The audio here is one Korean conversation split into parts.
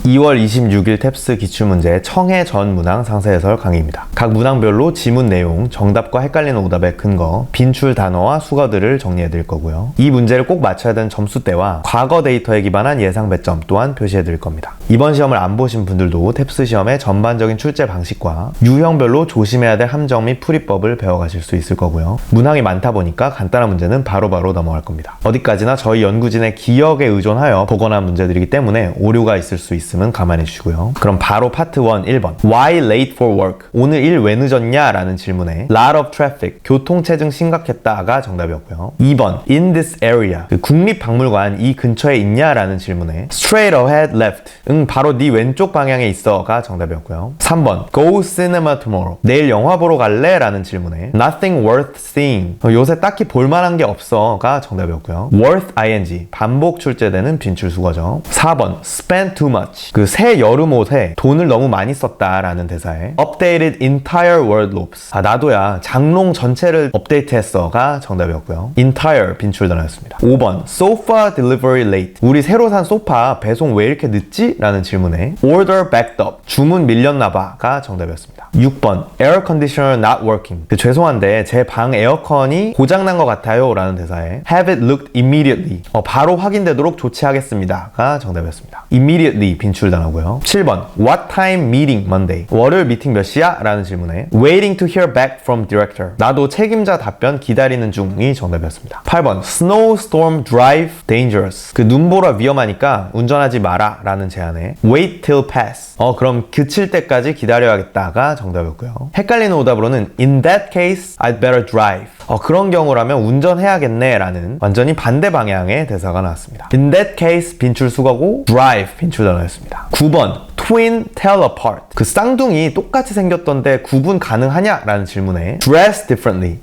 2월 26일 탭스 기출문제 청해 전 문항 상세해설 강의입니다. 각 문항별로 지문 내용, 정답과 헷갈리는 오답의 근거, 빈출 단어와 수거들을 정리해 드릴 거고요. 이 문제를 꼭 맞춰야 되는 점수대와 과거 데이터에 기반한 예상 배점 또한 표시해 드릴 겁니다. 이번 시험을 안 보신 분들도 탭스 시험의 전반적인 출제 방식과 유형별로 조심해야 될 함정 및 풀이법을 배워가실 수 있을 거고요. 문항이 많다 보니까 간단한 문제는 바로바로 넘어갈 겁니다. 어디까지나 저희 연구진의 기억에 의존하여 보거나 문제들이기 때문에 오류가 있을 수 있음은 감안해 주시고요. 그럼 바로 파트 1 1번 Why late for work? 오늘 일 왜 늦었냐? 라는 질문에 Lot of traffic, 교통체증 심각했다가 정답이었고요. 2번 In this area, 국립박물관 이 근처에 있냐? 라는 질문에 Straight ahead left, 바로 네 왼쪽 방향에 있어가 정답이었고요. 3번 Go cinema tomorrow, 내일 영화 보러 갈래? 라는 질문에 Nothing worth seeing, 요새 딱히 볼만한 게 없어가 정답이었고요. Worth ing, 반복 출제되는 빈출수거죠. 4번 Spend too much, 새 여름 옷에 돈을 너무 많이 썼다라는 대사에 Updated entire wardrobes, 나도야 장롱 전체를 업데이트했어가 정답이었고요. Entire 빈출 단어였습니다. 5번 Sofa delivery late, 우리 새로 산 소파 배송 왜 이렇게 늦지? 라는 질문에 Order backed up, 주문 밀렸나봐가 정답이었습니다. 6번 Air conditioner not working, 죄송한데 제 방 에어컨이 고장난 것 같아요 라는 대사에 Have it looked immediately, 바로 확인되도록 조치하겠습니다 가 정답이었습니다. Immediately 빈출 단어고요. 7번 What time meeting Monday, 월요일 미팅 몇 시야? 라는 질문에 Waiting to hear back from director, 나도 책임자 답변 기다리는 중이 정답이었습니다. 8번 Snowstorm drive dangerous, 눈보라 위험하니까 운전하지 마라 라는 제안에 Wait till pass, 그럼 그칠 때까지 기다려야겠다가 정답이었고요. 헷갈리는 오답으로는 In that case I'd better drive, 그런 경우라면 운전해야겠네 라는 완전히 반대 방향의 대사가 나왔습니다. In that case 빈출 수거고 drive 빈출 단어였습니다. 9번 Twin tell apart, 쌍둥이 똑같이 생겼던데 구분 가능하냐? 라는 질문에 Dress differently,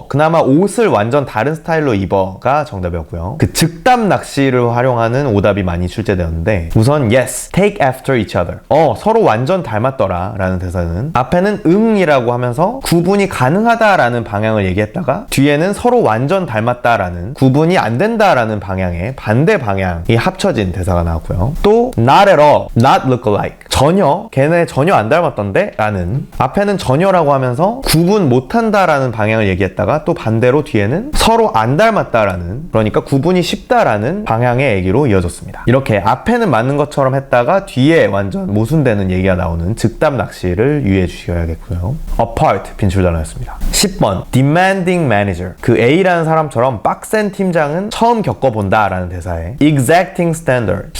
그나마 옷을 완전 다른 스타일로 입어가 정답이었고요. 즉답 낚시를 활용하는 오답이 많이 출제되었는데 우선 Yes, take after each other, 서로 완전 닮았더라 라는 대사는 앞에는 응이라고 하면서 구분이 가능하다라는 방향을 얘기했다가 뒤에는 서로 완전 닮았다라는 구분이 안 된다라는 방향의 반대 방향이 합쳐진 대사가 나왔고요. 또 Not at all, not look alike, 전혀, 걔네 전혀 안 닮았던데? 라는 앞에는 전혀라고 하면서 구분 못한다라는 방향을 얘기했다가 또 반대로 뒤에는 서로 안 닮았다라는, 그러니까 구분이 쉽다라는 방향의 얘기로 이어졌습니다. 이렇게 앞에는 맞는 것처럼 했다가 뒤에 완전 모순되는 얘기가 나오는 즉답 낚시를 유의해 주셔야겠고요. Apart 빈출 단어였습니다. 10번 Demanding manager, A라는 사람처럼 빡센 팀장은 처음 겪어본다 라는 대사에 Exacting standard,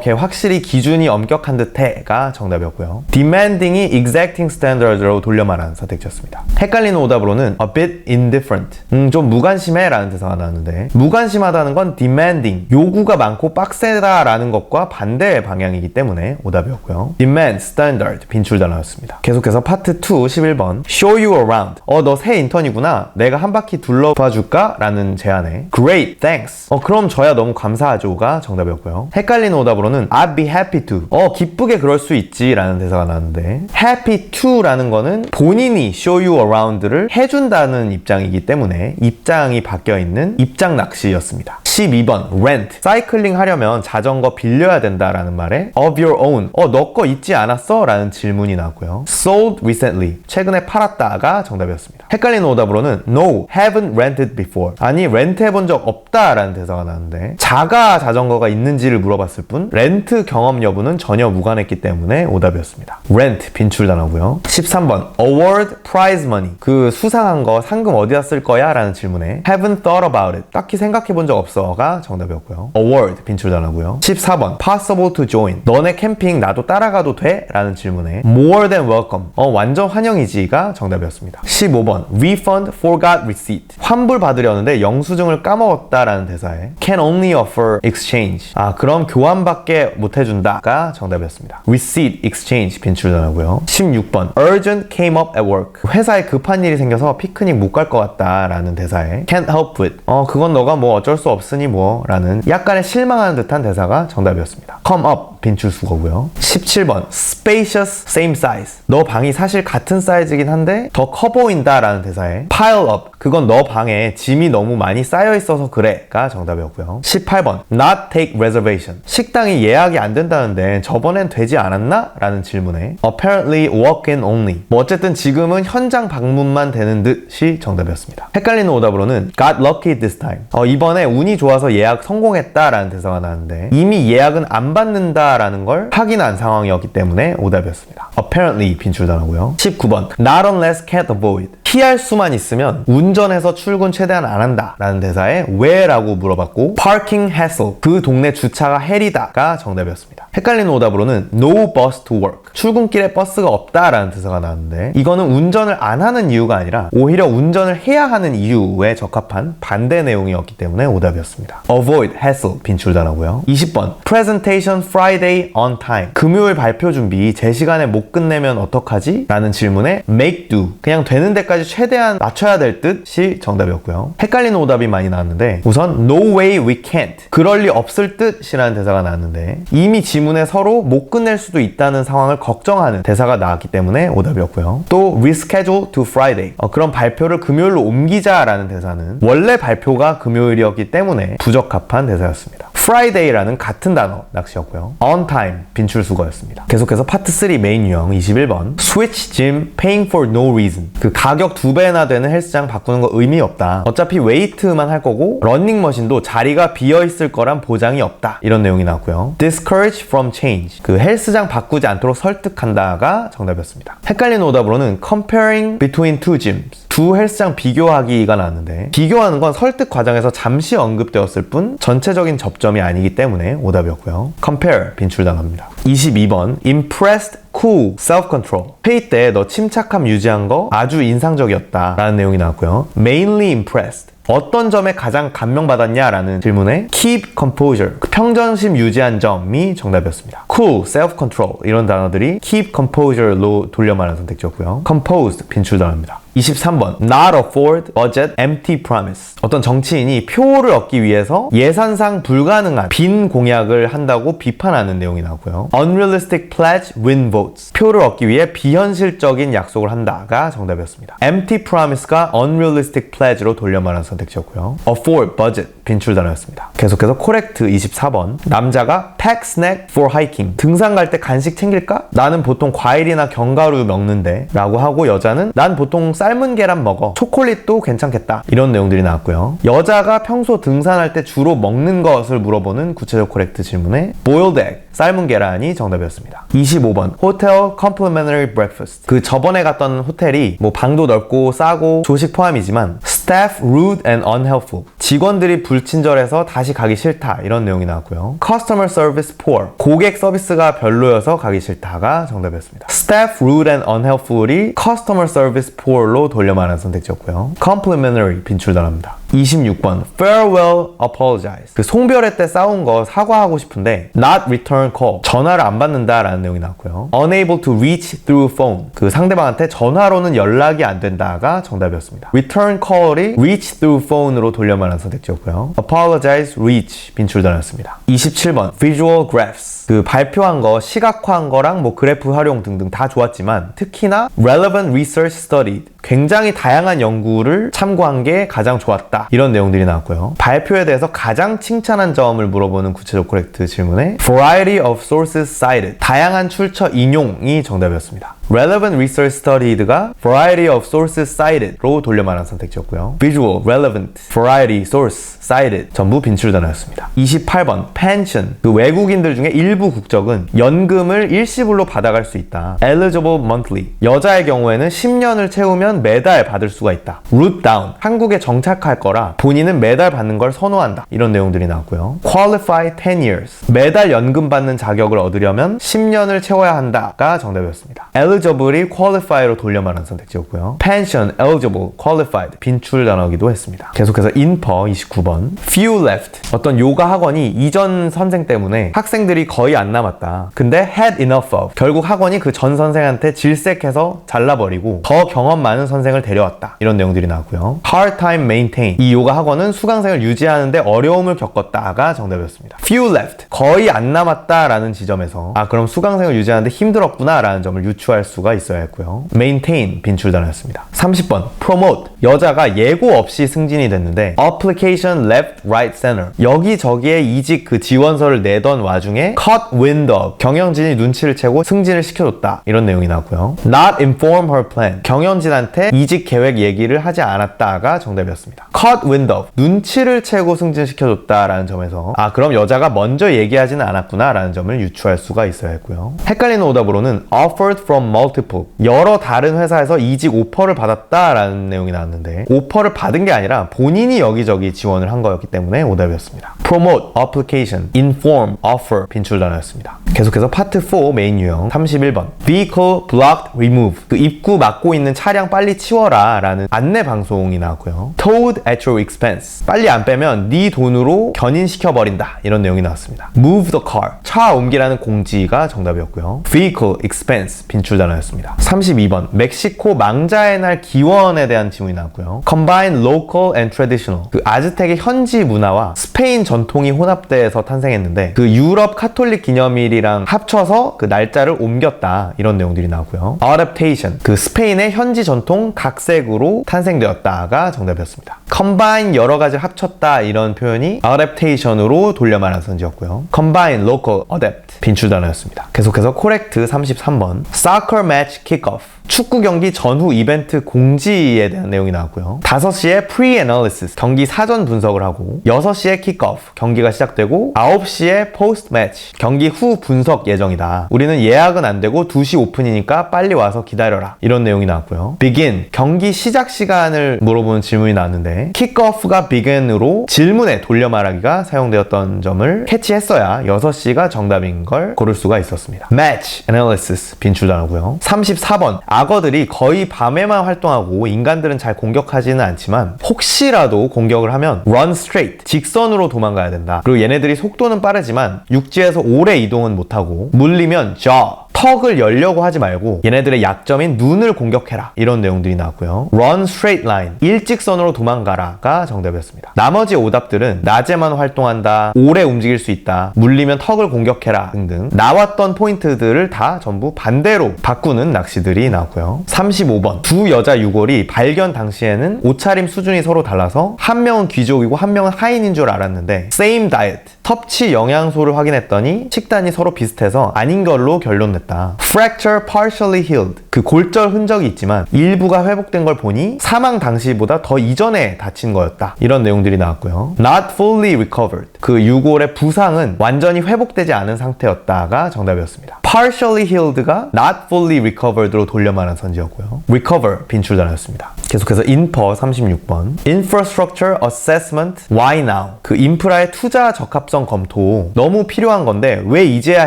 걔 확실히 기준이 엄격한 듯해가 정답이었고요. Demanding이 exacting standard로 돌려 말하는 선택지였습니다. 헷갈리는 오답으로는 a bit indifferent, 좀 무관심해 라는 대사가 나왔는데 무관심하다는 건 demanding, 요구가 많고 빡세다 라는 것과 반대 방향이기 때문에 오답이었고요. Demand standard 빈출 단어였습니다. 계속해서 파트 2 11번 Show you around, 너 새 인턴이구나, 내가 한 바퀴 둘러봐 줄까? 라는 제안에 Great, thanks, 그럼 저야 너무 감사하죠가 정답이었고요. 헷갈리는 오답으로는 I'd be happy to, 기쁘게 그럴 수 있지 라는 대사가 나왔는데 happy to 라는 거는 본인이 show you around를 해준다는 입장이기 때문에 입장이 바뀌어있는 입장 낚시였습니다. 12번 rent, 사이클링 하려면 자전거 빌려야 된다라는 말에 of your own, 너 거 있지 않았어? 라는 질문이 나왔고요. sold recently, 최근에 팔았다가 정답이었습니다. 헷갈리는 오답으로는 no, haven't rented before, 아니 렌트 해본 적 없다 라는 대사가 나왔는데 자가 자전거가 있는지를 물어봤을 뿐 렌트 경험 여부는 전혀 무관했기 때문에 오답이었습니다. rent 빈출 단어고요. 13번 award prize money, 수상한 거 상금 어디다 쓸 거야? 라는 질문에 haven't thought about it, 딱히 생각해 본 적 없어가 정답이었고요. award 빈출 단어고요. 14번 possible to join, 너네 캠핑 나도 따라가도 돼? 라는 질문에 more than welcome, 완전 환영이지가 정답이었습니다. 15번 refund forgot receipt, 환불 받으려는데 영수증을 까먹었다 라는 대사에 can only offer exchange, 그럼 교환밖에 못 해준다가 정답이었습니다. receipt, exchange 빈출 단어고요. 16번 urgent came up at work, 회사에 급한 일이 생겨서 피크닉 못 갈 것 같다 라는 대사에 can't help it, 그건 너가 뭐 어쩔 수 없으니 뭐 라는 약간의 실망하는 듯한 대사가 정답이었습니다. come up 빈출 수거고요. 17번 spacious same size, 너 방이 사실 같은 사이즈긴 한데 더 커 보인다 라는 대사에 pile up, 그건 너 방에 짐이 너무 많이 쌓여 있어서 그래가 정답이었고요. 18번 not take reservation. 식당이 예약이 안 된다는데 저번엔 되지 않았나? 라는 질문에 apparently walk-in only. 뭐 어쨌든 지금은 현장 방문만 되는 듯이 정답이었습니다. 헷갈리는 오답으로는 got lucky this time. 이번에 운이 좋아서 예약 성공했다라는 대사가 나왔는데 이미 예약은 안 받는다라는 걸 확인한 상황이었기 때문에 오답이었습니다. apparently 빈출단어고요. 19번 not unless can't avoid. 피할 수만 있으면 운전해서 출근 최대한 안 한다 라는 대사에 왜? 라고 물어봤고 parking hassle. 그 동네 주차가 헬이다가 정답이었습니다. 헷갈리는 오답으로는 no bus to work. 출근길에 버스가 없다 라는 대사가 나왔는데 이거는 운전을 안 하는 이유가 아니라 오히려 운전을 해야 하는 이유에 적합한 반대 내용이었기 때문에 오답이었습니다. avoid hassle 빈출단어고요. 20번 presentation Friday on time. 금요일 발표 준비 제 시간에 못 끝내면 어떡하지? 라는 질문에 make do. 그냥 되는 데까지 최대한 맞춰야 될 듯이 정답이었고요. 헷갈리는 오답이 많이 나왔는데 우선 no way we can't. 그럴 리 없을 듯이라는 대사가 나왔는데 이미 지문에 서로 못 끝낼 수도 있다는 상황을 걱정하는 대사가 나왔기 때문에 오답이었고요. 또 reschedule to Friday. 그럼 발표를 금요일로 옮기자라는 대사는 원래 발표가 금요일이었기 때문에 부적합한 대사였습니다. Friday라는 같은 단어 낚시였고요. On time 빈출수거였습니다. 계속해서 파트 3 메인 유형 21번 Switch gym paying for no reason. 그 가격 2배나 되는 헬스장 바꾸는 거 의미 없다. 어차피 웨이트만 할 거고 러닝머신도 자리가 비어있을 거란 보장이 없다. 이런 내용이 나왔고요. Discourage from change. 그 헬스장 바꾸지 않도록 설득한다가 정답이었습니다. 헷갈리는 오답으로는 Comparing between two gyms. 두 헬스장 비교하기가 나왔는데 비교하는 건 설득 과정에서 잠시 언급되었을 뿐 전체적인 접점이 아니기 때문에 오답이었고요. Compare 빈출단어입니다. 22번 Impressed, cool, self-control. 회의 때 너 침착함 유지한 거 아주 인상적이었다 라는 내용이 나왔고요. Mainly impressed. 어떤 점에 가장 감명받았냐라는 질문에 keep composure, 평정심 유지한 점이 정답이었습니다. cool, self-control 이런 단어들이 keep composure로 돌려 말하는 선택지였고요. composed 빈출단어입니다. 23번 not afford, budget, empty promise. 어떤 정치인이 표를 얻기 위해서 예산상 불가능한 빈 공약을 한다고 비판하는 내용이 나오고요. unrealistic pledge, win votes. 표를 얻기 위해 비현실적인 약속을 한다가 정답이었습니다. empty promise가 unrealistic pledge로 돌려 말하는 선택지였고요. afford, budget 빈출 단어였습니다. 계속해서 correct 24번 남자가 pack snack for hiking. 등산 갈 때 간식 챙길까? 나는 보통 과일이나 견과류 먹는데 라고 하고 여자는 난 보통 삶은 계란 먹어. 초콜릿도 괜찮겠다. 이런 내용들이 나왔고요. 여자가 평소 등산할 때 주로 먹는 것을 물어보는 구체적 correct 질문에 boiled egg, 삶은 계란이 정답이었습니다. 25번 hotel complimentary breakfast. 그 저번에 갔던 호텔이 뭐 방도 넓고 싸고 조식 포함이지만 staff rude and unhelpful. 직원들이 불친절해서 다시 가기 싫다. 이런 내용이 나왔고요. customer service poor. 고객 서비스가 별로여서 가기 싫다가 정답이었습니다. staff rude and unhelpful이 customer service poor로 돌려 말하는 선택지였고요. complimentary 빈출 단어입니다. 26번 farewell apologize. 그 송별회 때 싸운 거 사과하고 싶은데 not return call. 전화를 안 받는다 라는 내용이 나왔고요. unable to reach through phone. 그 상대방한테 전화로는 연락이 안 된다가 정답이었습니다. return call이 reach through phone으로 돌려 말하는 선택지였고요. apologize, reach 빈출 단어였습니다. 27번 visual graphs. 그 발표한 거, 시각화한 거랑 뭐 그래프 활용 등등 다 좋았지만 특히나 relevant research studied. 굉장히 다양한 연구를 참고한 게 가장 좋았다. 이런 내용들이 나왔고요. 발표에 대해서 가장 칭찬한 점을 물어보는 구체적 correct 질문에 variety of sources cited. 다양한 출처 인용이 정답이었습니다. relevant research studied가 variety of sources cited로 돌려 말한 선택지였고요. visual, relevant, variety, source, cited 전부 빈출 단어였습니다. 28번 pension. 그 외국인들 중에 일부 국적은 연금을 일시불로 받아갈 수 있다. eligible monthly. 여자의 경우에는 10년을 채우면 매달 받을 수가 있다. root down. 한국에 정착할 거라 본인은 매달 받는 걸 선호한다. 이런 내용들이 나왔고요. qualify 10 years. 매달 연금 받는 자격을 얻으려면 10년을 채워야 한다가 정답이었습니다. eligible이 qualify로 돌려 말한 선택지였고요. pension, eligible, qualified 빈출 단어이기도 했습니다. 계속해서 infer 29번 few left. 어떤 요가 학원이 이전 선생 때문에 학생들이 거의 거의 안 남았다. 근데 had enough of. 결국 학원이 그 전 선생한테 질색해서 잘라버리고 더 경험 많은 선생을 데려왔다. 이런 내용들이 나왔고요. hard time maintain. 이 요가 학원은 수강생을 유지하는데 어려움을 겪었다가 정답이었습니다. few left. 거의 안 남았다라는 지점에서 그럼 수강생을 유지하는데 힘들었구나 라는 점을 유추할 수가 있어야 했고요. maintain 빈출 단어였습니다. 30번 promote. 여자가 예고 없이 승진이 됐는데 application left, right, center. 여기저기에 이직 그 지원서를 내던 와중에 caught wind of. 경영진이 눈치를 채고 승진을 시켜줬다. 이런 내용이 나왔고요. not inform her plan. 경영진한테 이직 계획 얘기를 하지 않았다가 정답이었습니다. caught wind of. 눈치를 채고 승진시켜줬다라는 점에서 그럼 여자가 먼저 얘기하지는 않았구나 라는 점을 유추할 수가 있어야 했고요. 헷갈리는 오답으로는 offered from multiple. 여러 다른 회사에서 이직 오퍼를 받았다라는 내용이 나왔는데 오퍼를 받은 게 아니라 본인이 여기저기 지원을 한 거였기 때문에 오답이었습니다. promote, application, inform, offer 빈출 단어였습니다. 계속해서 파트 4 메인 유형 31번 vehicle blocked remove. 그 입구 막고 있는 차량 빨리 치워라 라는 안내 방송이 나왔고요. towed at your expense. 빨리 안 빼면 네 돈으로 견인시켜버린다. 이런 내용이 나왔습니다. move the car. 차 옮기라는 공지가 정답이었고요. vehicle expense 빈출 단어였습니다. 32번 멕시코 망자의 날 기원에 대한 지문이 나왔고요. combine local and traditional. 그 아즈텍의 현지 문화와 스페인 전통이 혼합돼서 탄생했는데 그 유럽 카톨릭 기념일이랑 합쳐서 그 날짜를 옮겼다. 이런 내용들이 나오고요. adaptation. 그 스페인의 현지 전통 각색으로 탄생되었다가 정답이었습니다. combine 여러 가지를 합쳤다. 이런 표현이 adaptation으로 돌려 말한 선지였고요. combine, local, adapt 빈출 단어였습니다. 계속해서 correct 33번 soccer match kickoff. 축구 경기 전후 이벤트 공지에 대한 내용이 나왔고요. 5시에 pre-analysis, 경기 사전 분석을 하고 6시에 kick-off, 경기가 시작되고 9시에 post-match, 경기 후 분석 예정이다. 우리는 예약은 안 되고 2시 오픈이니까 빨리 와서 기다려라. 이런 내용이 나왔고요. begin, 경기 시작 시간을 물어보는 질문이 나왔는데 kick-off가 begin으로 질문에 돌려 말하기가 사용되었던 점을 캐치했어야 6시가 정답인 걸 고를 수가 있었습니다. match, analysis, 빈출 단어고요. 34번 악어들이 거의 밤에만 활동하고 인간들은 잘 공격하지는 않지만 혹시라도 공격을 하면 run straight, 직선으로 도망가야 된다. 그리고 얘네들이 속도는 빠르지만 육지에서 오래 이동은 못하고 물리면 jaw, 턱을 열려고 하지 말고 얘네들의 약점인 눈을 공격해라. 이런 내용들이 나왔고요. run straight line, 일직선으로 도망가라가 정답이었습니다. 나머지 오답들은 낮에만 활동한다, 오래 움직일 수 있다, 물리면 턱을 공격해라 등등 나왔던 포인트들을 다 전부 반대로 바꾸는 낚시들이 나왔고요. 35번 두 여자 유골이 발견 당시에는 옷차림 수준이 서로 달라서 한 명은 귀족이고 한 명은 하인인 줄 알았는데 same diet, 섭취 영양소를 확인했더니 식단이 서로 비슷해서 아닌 걸로 결론냈다. Fracture partially healed. 그 골절 흔적이 있지만 일부가 회복된 걸 보니 사망 당시보다 더 이전에 다친 거였다. 이런 내용들이 나왔고요. Not fully recovered. 그 유골의 부상은 완전히 회복되지 않은 상태였다가 정답이었습니다. Partially healed가 not fully recovered로 돌려 말한 선지였고요. recover 빈출 단어였습니다. 계속해서 인퍼 36번 infrastructure assessment why now. 그 인프라의 투자 적합성 검토 너무 필요한 건데 왜 이제야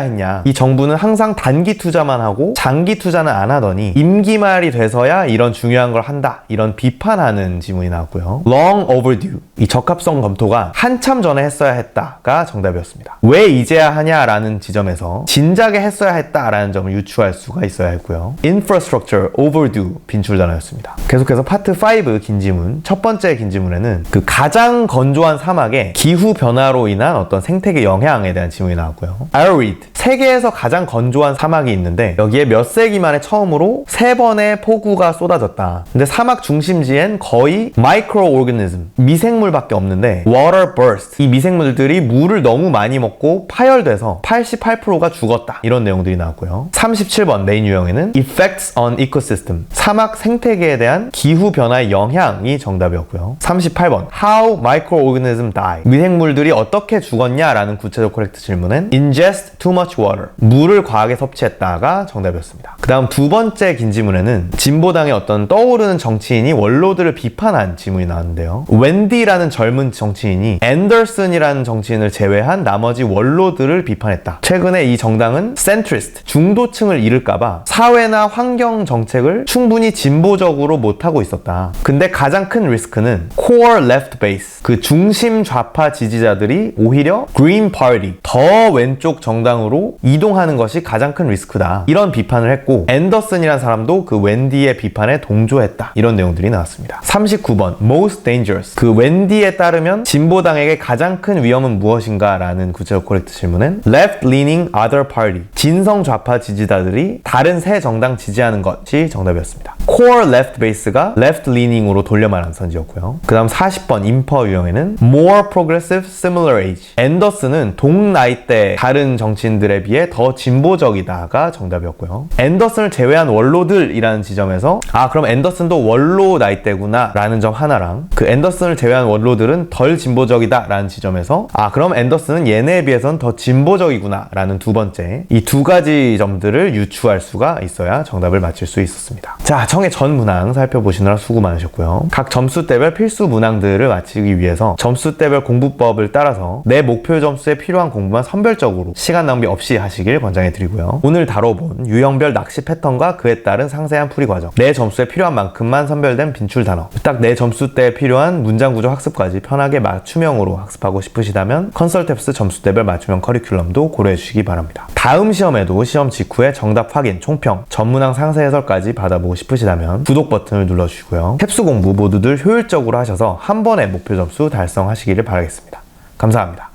했냐. 이 정부는 항상 단기 투자만 하고 장기 투자는 안 하더니 임기 말이 돼서야 이런 중요한 걸 한다. 이런 비판하는 지문이 나왔고요. long overdue. 이 적합성 검토가 한참 전에 했어야 했다가 정답이었습니다. 왜 이제야 하냐라는 지점에서 진작에 했어야 했다라는 점을 유추할 수가 있어야 했고요. infrastructure overdue 빈출 단어였습니다. 계속해서 파트 5 긴 지문. 첫 번째 긴 지문에는 그 가장 건조한 사막에 기후 변화로 인한 어떤 생태계 영향에 대한 지문이 나왔고요. arid. 세계에서 가장 건조한 사막이 있는데 여기에 몇 세기 만에 처음으로 3번의 폭우가 쏟아졌다. 근데 사막 중심지엔 거의 microorganism, 미생물밖에 없는데 water burst. 이 미생물들이 물을 너무 많이 먹고 파열돼서 88%가 죽었다. 이런 내용들이 나왔고요. 37번 메인 유형에는 effects on ecosystem. 사막 생태계에 대한 기후 변화의 영향이 정답이었고요. 38번 how microorganism die. 미생물들이 어떻게 죽었냐라는 구체적 코렉트 질문엔 ingest too much water. 물을 과하게 섭취했다가 정답이었습니다. 그 다음 두 번째 긴 지문에는 진보당의 어떤 떠오르는 정치인이 원로들을 비판한 지문이 나왔는데요. 웬디라는 젊은 정치인이 앤더슨이라는 정치인을 제외한 나머지 원로들을 비판했다. 최근에 이 정당은 centrist, 중도층을 잃을까봐 사회나 환경 정책을 충분히 진보적으로 못하고 있었다. 있었다. 근데 가장 큰 리스크는 core left base, 그 중심 좌파 지지자들이 오히려 green party, 더 왼쪽 정당으로 이동하는 것이 가장 큰 리스크다. 이런 비판을 했고 앤더슨이라는 사람도 그 웬디의 비판에 동조했다. 이런 내용들이 나왔습니다. 39번 most dangerous, 그 웬디에 따르면 진보당에게 가장 큰 위험은 무엇인가? 라는 구체적 코렉트 질문은 left leaning other party, 진성 좌파 지지자들이 다른 새 정당 지지하는 것이 정답이었습니다. core left base가 left leaning으로 돌려 말한 선지였고요. 그 다음 40번 인퍼 유형에는 more progressive similar age, 앤더슨은 동 나이대 다른 정치인들에 비해 더 진보적이다가 정답이었고요. 앤더슨을 제외한 원로들이라는 지점에서 그럼 앤더슨도 원로 나이대구나 라는 점 하나랑, 그 앤더슨을 제외한 원로들은 덜 진보적이다 라는 지점에서 그럼 앤더슨은 얘네에 비해서는 더 진보적이구나 라는 두 번째, 이 두 가지 점들을 유추할 수가 있어야 정답을 맞힐 수 있었습니다. 자, 청해 전 문항 살펴보시느라 수고 많으셨고요. 각 점수대별 필수 문항들을 마치기 위해서 점수대별 공부법을 따라서 내 목표 점수에 필요한 공부만 선별적으로 시간 낭비 없이 하시길 권장해드리고요. 오늘 다뤄본 유형별 낚시 패턴과 그에 따른 상세한 풀이 과정, 내 점수에 필요한 만큼만 선별된 빈출 단어, 딱 내 점수대에 필요한 문장 구조 학습까지 편하게 맞춤형으로 학습하고 싶으시다면 컨설탭스 점수대별 맞춤형 커리큘럼도 고려해주시기 바랍니다. 다음 시험에도 시험 직후에 정답 확인, 총평, 전문항 상세 해설까지 받아보고 싶으시다면 구독 버튼을 눌러주시고요. 캡스 공부 모두들 효율적으로 하셔서 한 번에 목표 점수 달성하시기를 바라겠습니다. 감사합니다.